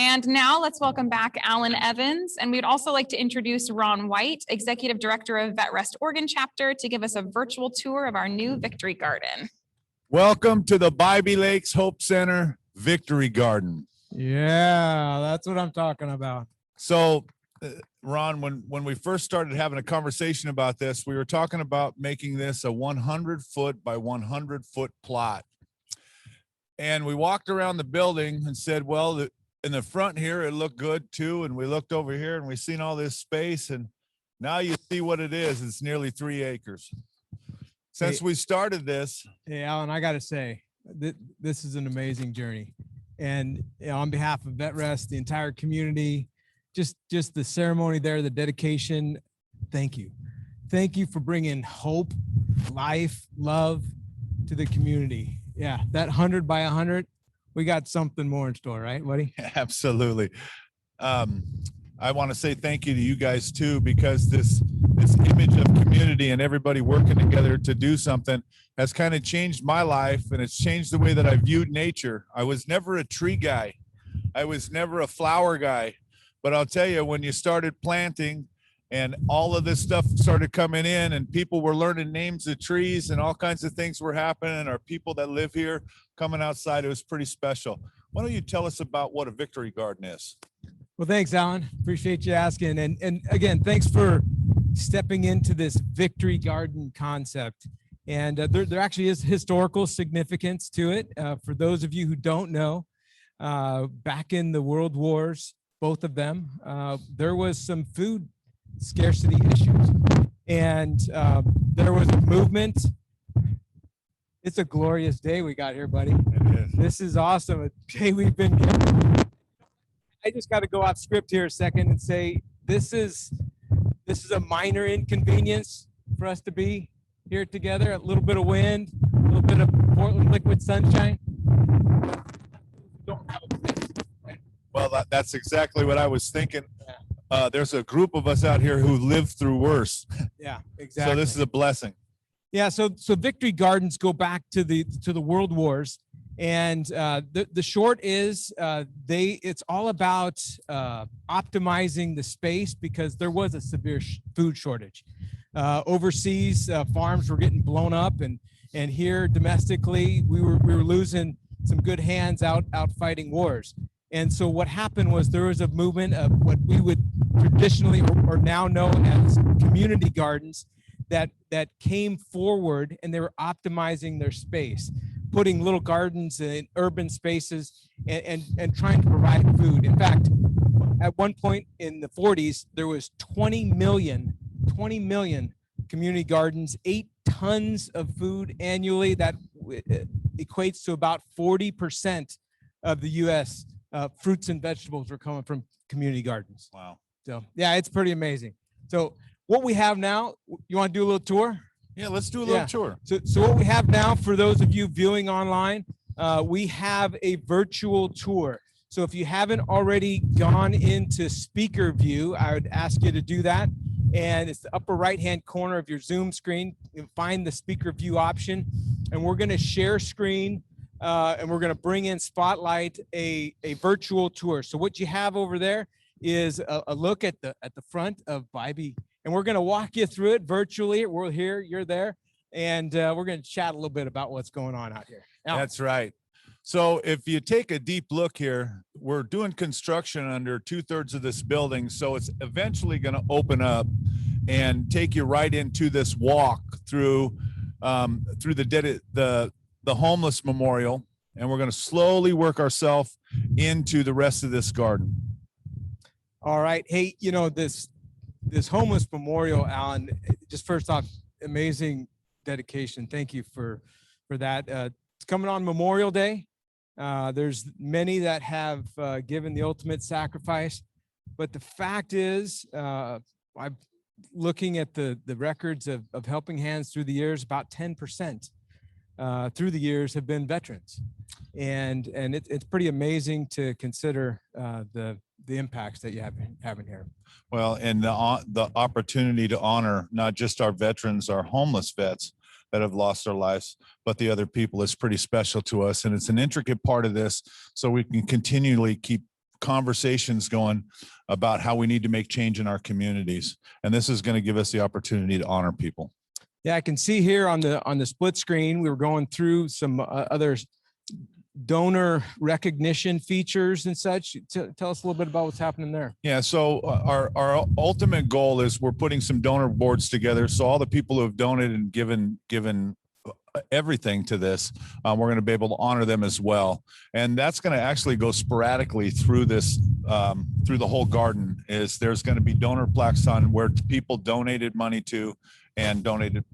And now let's welcome back Alan Evans. And we'd also like to introduce Ron White, Executive Director of Vet Rest Oregon Chapter, to give us a virtual tour of our new Victory Garden. Welcome to the Bybee Lakes Hope Center Victory Garden. Yeah, that's what I'm talking about. So, Ron, when we first started having a conversation about this, we were talking about making this a 100-foot by 100-foot plot. And we walked around the building and said, well, in the front here, it looked good too. And we looked over here and we seen all this space. And now you see what it is. It's nearly 3 acres. Since we started this. Hey, Alan, I got to say, this is an amazing journey. And on behalf of Vet Rest, the entire community, just the ceremony there, the dedication, thank you. Thank you for bringing hope, life, love to the community. Yeah, that 100 by 100, we got something more in store, right, buddy? Absolutely. I want to say thank you to you guys too, because this image of community and everybody working together to do something has kind of changed my life, and it's changed the way that I viewed nature. I was never a tree guy. I was never a flower guy. But I'll tell you, when you started planting and all of this stuff started coming in and people were learning names of trees and all kinds of things were happening, our people that live here coming outside, it was pretty special. Why don't you tell us about what a Victory Garden is? Well, thanks, Alan. Appreciate you asking. And again, thanks for stepping into this Victory Garden concept. And there actually is historical significance to it. For those of you who don't know, back in the World Wars, both of them, there was some food scarcity issues. And there was a movement. It's a glorious day we got here, buddy. It is. This is awesome. A day we've been given. I just got to go off script here a second and say this is a minor inconvenience for us to be here together. A little bit of wind, a little bit of Portland liquid sunshine. Well, that's exactly what I was thinking. There's a group of us out here who lived through worse. Yeah, exactly. So this is a blessing. Yeah, so Victory Gardens go back to the World Wars. And the short is it's all about optimizing the space because there was a severe food shortage. Overseas, farms were getting blown up, and here domestically, we were losing some good hands out fighting wars. And so what happened was there was a movement of what we would traditionally or now know as community gardens that came forward, and they were optimizing their space, putting little gardens in urban spaces and trying to provide food. In fact, at one point in the 40s, there was 20 million community gardens, 8 tons of food annually. That equates to about 40% of the U.S. Fruits and vegetables were coming from community gardens. Wow. So yeah, it's pretty amazing. So what we have now, you want to do a little tour? Yeah, let's do a little tour. So what we have now, for those of you viewing online, we have a virtual tour. So if you haven't already gone into speaker view, I would ask you to do that. And it's the upper right-hand corner of your Zoom screen. You'll find the speaker view option. And we're going to share screen, and we're going to bring in Spotlight, a virtual tour. So what you have over there is a look at the front of Bybee. And we're going to walk you through it virtually. We're here, you're there, and we're going to chat a little bit about what's going on out here. Now, that's right. So if you take a deep look here, we're doing construction under 2/3 of this building. So it's eventually going to open up and take you right into this walk through the homeless memorial. And we're going to slowly work ourselves into the rest of this garden. All right. Hey, this homeless memorial, Alan, just first off, amazing dedication. Thank you for that. It's coming on Memorial Day. There's many that have given the ultimate sacrifice, but the fact is, I'm looking at the records of helping hands through the years, about 10% through the years have been veterans. And it's pretty amazing to consider the impacts that you have in here. Well, and the opportunity to honor not just our veterans, our homeless vets that have lost their lives, but the other people is pretty special to us. And it's an intricate part of this, so we can continually keep conversations going about how we need to make change in our communities. And this is going to give us the opportunity to honor people. Yeah, I can see here on the split screen, we were going through some other donor recognition features and such. Tell us a little bit about what's happening there. Yeah, so our ultimate goal is we're putting some donor boards together. So all the people who have donated and given everything to this, we're going to be able to honor them as well. And that's going to actually go sporadically through this, through the whole garden. There's going to be donor plaques on where people donated money to and donated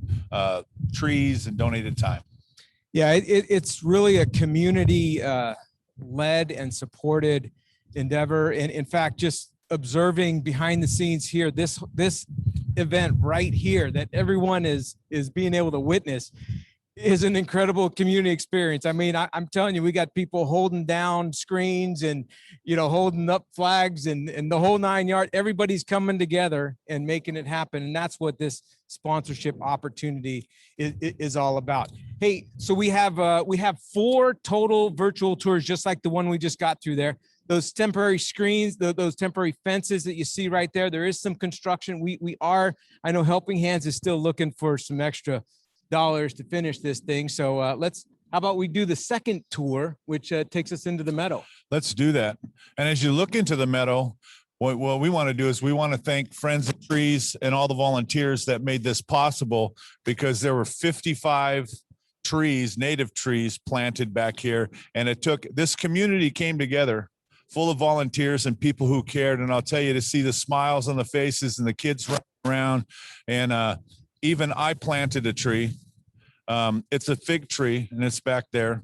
trees and donated time. Yeah, it's really a community led and supported endeavor. And in fact, just observing behind the scenes here, this event right here that everyone is being able to witness is an incredible community experience. I mean, I'm telling you, we got people holding down screens and, holding up flags and the whole 9 yards. Everybody's coming together and making it happen. And that's what this sponsorship opportunity is all about. Hey, so we have 4 total virtual tours, just like the one we just got through there. Those temporary screens, those temporary fences that you see right there, there is some construction. I know Helping Hands is still looking for some extra dollars to finish this thing. So how about we do the second tour, which takes us into the meadow? Let's do that. And as you look into the meadow, what we want to do is we want to thank Friends of Trees and all the volunteers that made this possible, because there were 55 trees, native trees planted back here. And this community came together full of volunteers and people who cared. And I'll tell you, to see the smiles on the faces and the kids running around, and even I planted a tree. It's a fig tree and it's back there.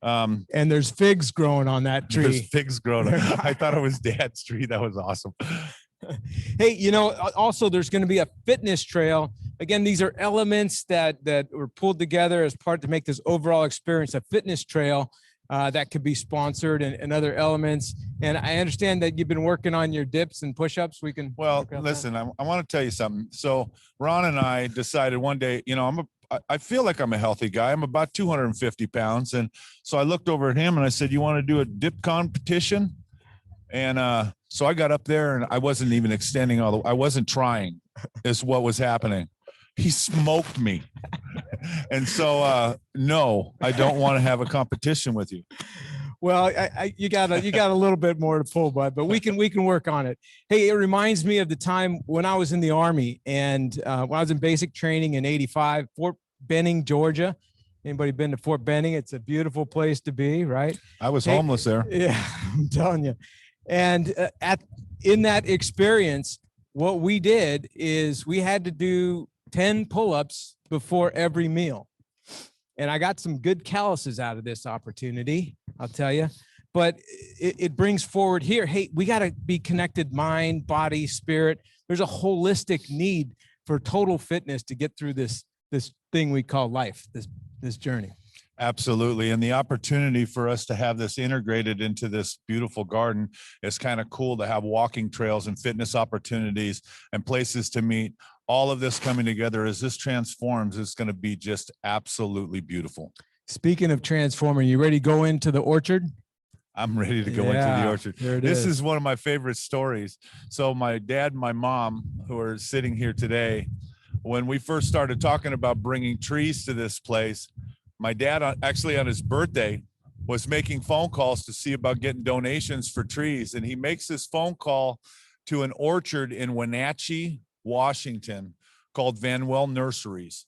And there's figs growing on that tree. There's figs growing. I thought it was Dad's tree. That was awesome. Hey, also there's going to be a fitness trail. Again, these are elements that were pulled together as part to make this overall experience a fitness trail that could be sponsored, and other elements. And I understand that you've been working on your dips and push-ups. Well, listen, I want to tell you something. So Ron and I decided one day, I feel like I'm a healthy guy. I'm about 250 pounds. And so I looked over at him and I said, you want to do a dip competition? And so I got up there and I wasn't even extending I wasn't trying, is what was happening. He smoked me. And so, no, I don't want to have a competition with you. Well, you got a little bit more to pull, bud, but we can work on it. Hey, it reminds me of the time when I was in the Army, and when I was in basic training in '85, Fort Benning, Georgia. Anybody been to Fort Benning? It's a beautiful place to be, right? I was homeless there. Yeah, I'm telling you. And in that experience, what we did is we had to do 10 pull-ups before every meal. And I got some good calluses out of this opportunity, I'll tell you. But it brings forward here, hey, we got to be connected, mind, body, spirit. There's a holistic need for total fitness to get through this thing we call life, this journey. Absolutely. And the opportunity for us to have this integrated into this beautiful garden is kind of cool, to have walking trails and fitness opportunities and places to meet. All of this coming together as this transforms, it's going to be just absolutely beautiful. Speaking of transforming, you ready to go into the orchard? I'm ready to go into the orchard. This is one of my favorite stories. So my dad and my mom, who are sitting here today, when we first started talking about bringing trees to this place, my dad actually on his birthday was making phone calls to see about getting donations for trees. And he makes this phone call to an orchard in Wenatchee, Washington, called Van Well Nurseries.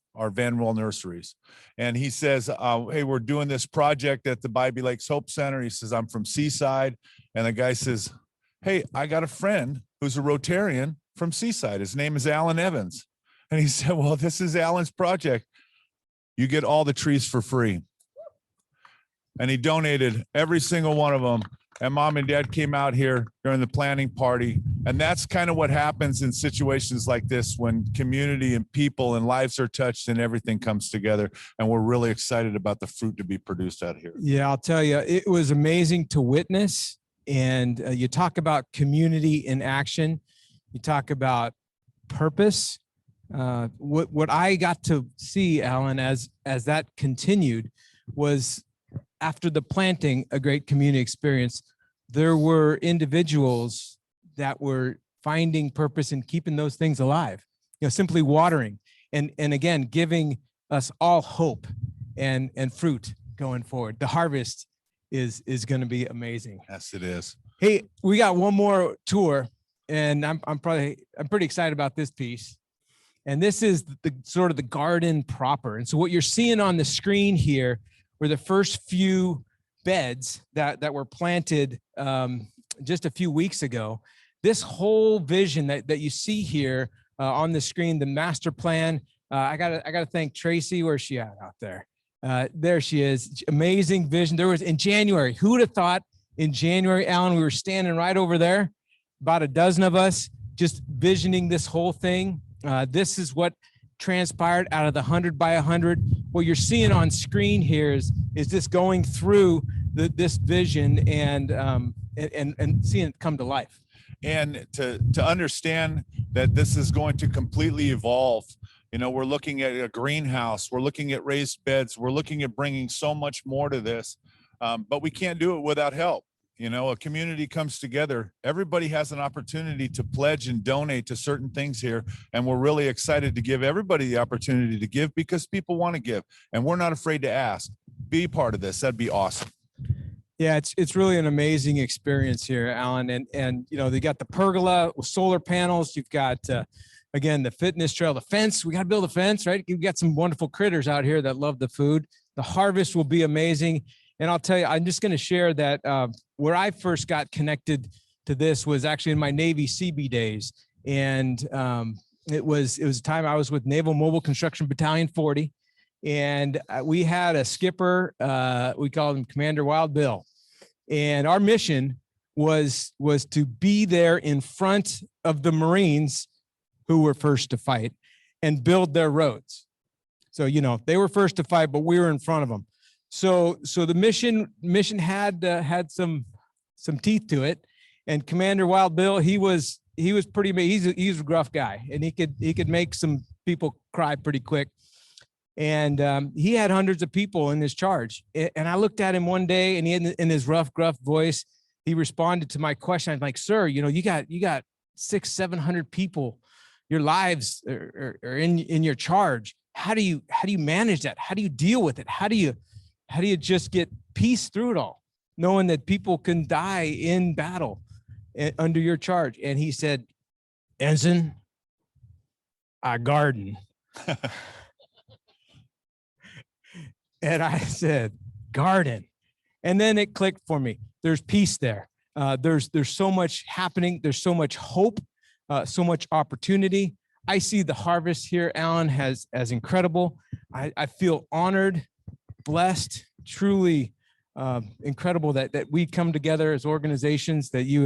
And he says, hey, we're doing this project at the Bybee Lakes Hope Center. He says, I'm from Seaside. And the guy says, hey, I got a friend who's a Rotarian from Seaside. His name is Alan Evans. And he said, well, this is Alan's project. You get all the trees for free. And he donated every single one of them. And Mom and Dad came out here during the planning party. And that's kind of what happens in situations like this, when community and people and lives are touched and everything comes together. And we're really excited about the fruit to be produced out here. Yeah, I'll tell you, it was amazing to witness. And you talk about community in action. You talk about purpose. What I got to see, Alan, as that continued, was after the planting, a great community experience. there were individuals that were finding purpose in keeping those things alive, simply watering and again, giving us all hope and fruit going forward. The harvest is going to be amazing. Yes, it is. Hey, we got one more tour, and I'm pretty excited about this piece. And this is the sort of the garden proper. And so what you're seeing on the screen here were the first few beds that were planted just a few weeks ago. This whole vision that you see here on the screen, the master plan. I gotta thank Tracy. Where's she at out there? There she is. Amazing vision. There was in January. Who would have thought in January, Alan, we were standing right over there, about a dozen of us, just visioning this whole thing. This is what transpired out of the 100 by 100. What you're seeing on screen here is this going through this vision and seeing it come to life. And to understand that this is going to completely evolve. We're looking at a greenhouse, we're looking at raised beds, we're looking at bringing so much more to this, but we can't do it without help. A community comes together, everybody has an opportunity to pledge and donate to certain things here, and we're really excited to give everybody the opportunity to give because people want to give, and we're not afraid to ask. Be part of this. That'd be awesome. Yeah, it's really an amazing experience here, Alan. And they got the pergola with solar panels. You've got again the fitness trail, the fence. We got to build a fence, right? You've got some wonderful critters out here that love the food. The harvest will be amazing. And I'll tell you, I'm just going to share that where I first got connected to this was actually in my Navy CB days, and it was a time I was with Naval Mobile Construction Battalion 40. And we had a skipper, we called him Commander Wild Bill. And our mission was to be there in front of the Marines who were first to fight and build their roads. So, they were first to fight, but we were in front of them. So the mission had some teeth to it. And Commander Wild Bill, he was pretty amazing. He's a gruff guy, and he could make some people cry pretty quick. And he had hundreds of people in his charge. And I looked at him one day, and he had, in his rough, gruff voice, he responded to my question. I'm like, sir, you got 600-700 people. Your lives are in your charge. How do you manage that? How do you deal with it? How do you just get peace through it all, knowing that people can die in battle under your charge? And he said, Ensign, I garden. And I said, garden. And then it clicked for me. There's peace there. There's so much happening. There's so much hope, so much opportunity. I see the harvest here, Alan, as incredible. I feel honored, blessed, truly incredible that we come together as organizations, that you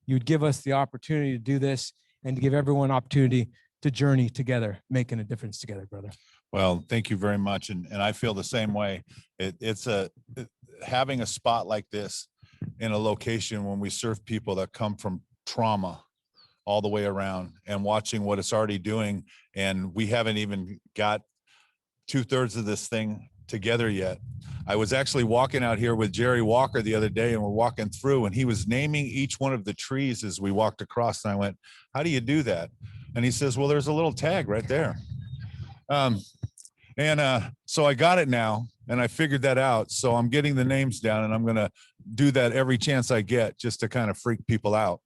would give us the opportunity to do this and to give everyone opportunity to journey together, making a difference together, brother. Well, thank you very much. And I feel the same way. Having a spot like this in a location when we serve people that come from trauma all the way around, and watching what it's already doing. And we haven't even got 2/3 of this thing together yet. I was actually walking out here with Jerry Walker the other day, and we're walking through, and he was naming each one of the trees as we walked across. And I went, how do you do that? And he says, well, there's a little tag right there. So I got it now, and I figured that out. So I'm getting the names down, and I'm going to do that every chance I get, just to kind of freak people out.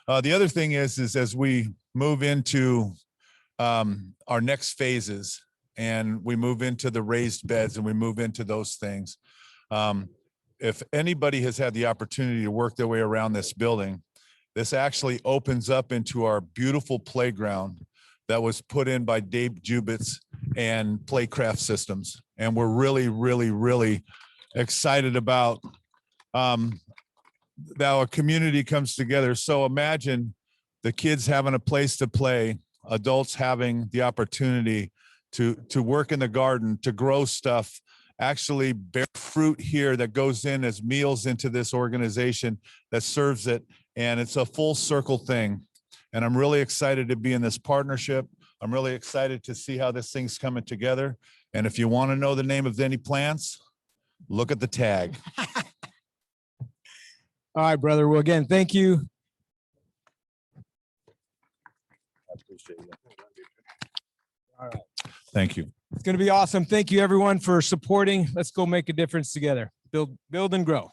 The other thing is as we move into our next phases, and we move into the raised beds, and we move into those things. If anybody has had the opportunity to work their way around this building, this actually opens up into our beautiful playground that was put in by Dave Jubitz and Playcraft Systems. And we're really, really, really excited about how a community comes together. So imagine the kids having a place to play, adults having the opportunity to work in the garden, to grow stuff, actually bear fruit here that goes in as meals into this organization that serves it. And it's a full circle thing. And I'm really excited to be in this partnership. I'm really excited to see how this thing's coming together. And if you want to know the name of any plants, look at the tag. All right, brother. Well, again, thank you. I appreciate it. All right. Thank you. It's going to be awesome. Thank you, everyone, for supporting. Let's go make a difference together. Build and grow.